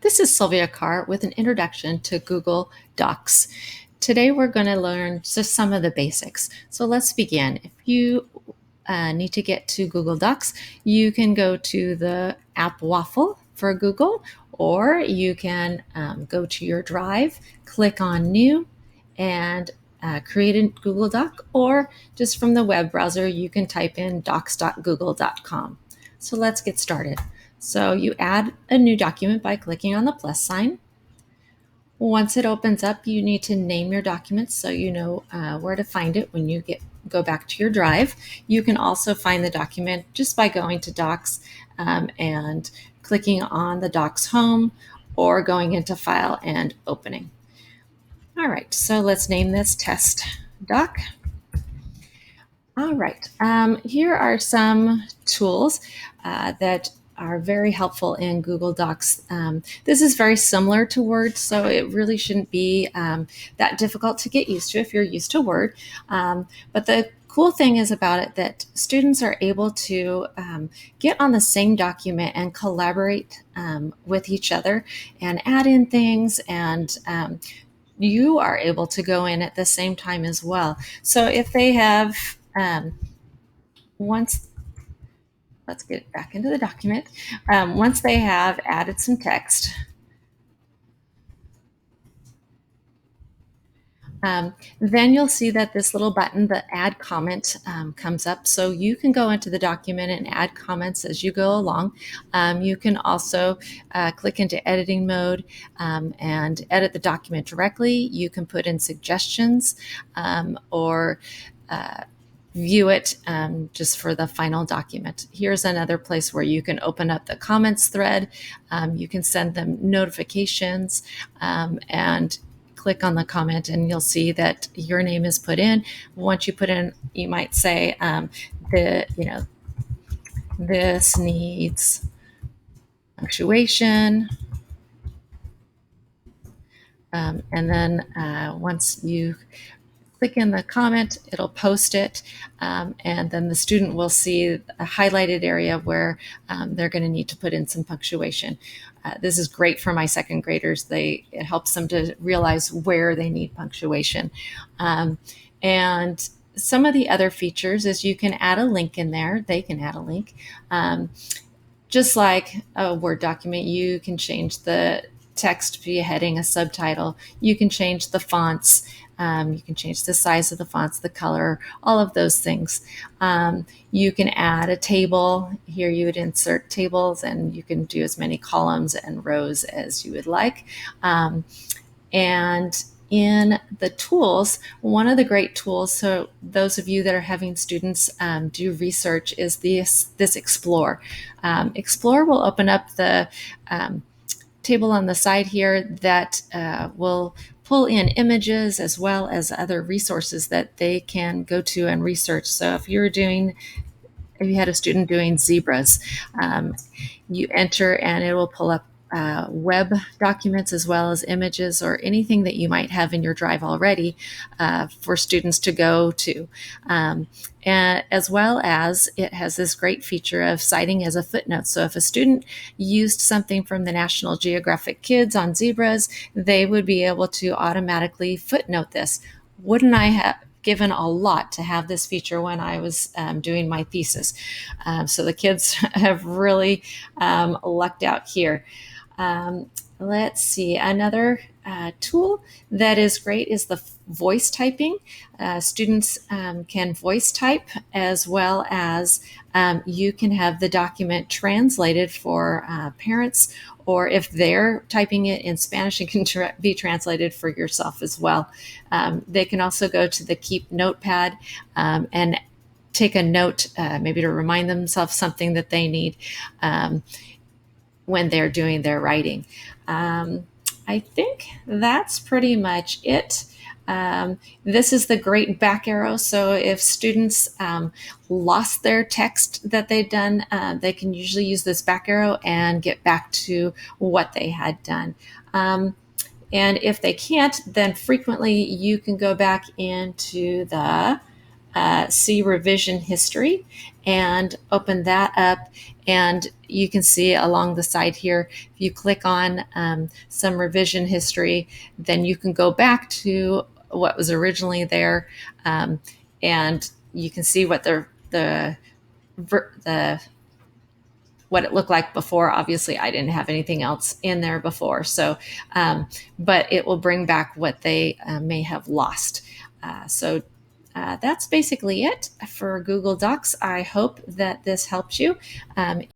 This is Sylvia Carr with an introduction to Google Docs. Today we're going to learn just some of the basics. So let's begin. If you need to get to Google Docs, you can go to the app Waffle for Google, or you can go to your Drive, click on New, and create a Google Doc, or just from the web browser, you can type in docs.google.com. So let's get started. So you add a new document by clicking on the plus sign. Once it opens up, you need to name your document so you know where to find it when you go back to your Drive. You can also find the document just by going to Docs and clicking on the Docs home, or going into File and opening. All right, so let's name this Test Doc. All right, here are some tools that are very helpful in Google Docs. This is very similar to Word, so it really shouldn't be that difficult to get used to if you're used to Word. But the cool thing is about it that students are able to get on the same document and collaborate with each other and add in things, and you are able to go in at the same time as well. So if they have once let's get back into the document. Once they have added some text, then you'll see that this little button, the add comment, comes up. So you can go into the document and add comments as you go along. You can also click into editing mode and edit the document directly. You can put in suggestions or view it just for the final document. Here's another place where you can open up the comments thread. You can send them notifications and click on the comment, and you'll see that your name is put in. Once you put in, you might say, this needs punctuation. And then once you click in the comment, it'll post it, and then the student will see a highlighted area where they're going to need to put in some punctuation. This is great for my second graders. It helps them to realize where they need punctuation. And some of the other features is you can add a link in there. They can add a link. Just like a Word document, you can change the text to be a heading, a subtitle. You can change the fonts. You can change the size of the fonts, the color, all of those things. You can add a table. Here you would insert tables, and you can do as many columns and rows as you would like. And in the tools, one of the great tools, so those of you that are having students do research, is this Explore. Explore will open up the table on the side here that will pull in images as well as other resources that they can go to and research. So if you had a student doing zebras, you enter and it will pull up web documents as well as images or anything that you might have in your Drive already for students to go to. And as well as it has this great feature of citing as a footnote. So if a student used something from the National Geographic Kids on zebras, they would be able to automatically footnote this. Wouldn't I have given a lot to have this feature when I was doing my thesis? So the kids have really lucked out here. Let's see, another tool that is great is the voice typing. Students can voice type, as well as you can have the document translated for parents, or if they're typing it in Spanish, it can be translated for yourself as well. They can also go to the Keep Notepad and take a note, maybe to remind themselves something that they need when they're doing their writing. I think that's pretty much it. This is the great back arrow. So if students lost their text that they've done, they can usually use this back arrow and get back to what they had done. And if they can't, then frequently you can go back into the see revision history and open that up. And you can see along the side here, if you click on some revision history, then you can go back to what was originally there, and you can see what the what it looked like before. Obviously, I didn't have anything else in there before, so but it will bring back what they may have lost. So that's basically it for Google Docs. I hope that this helped you.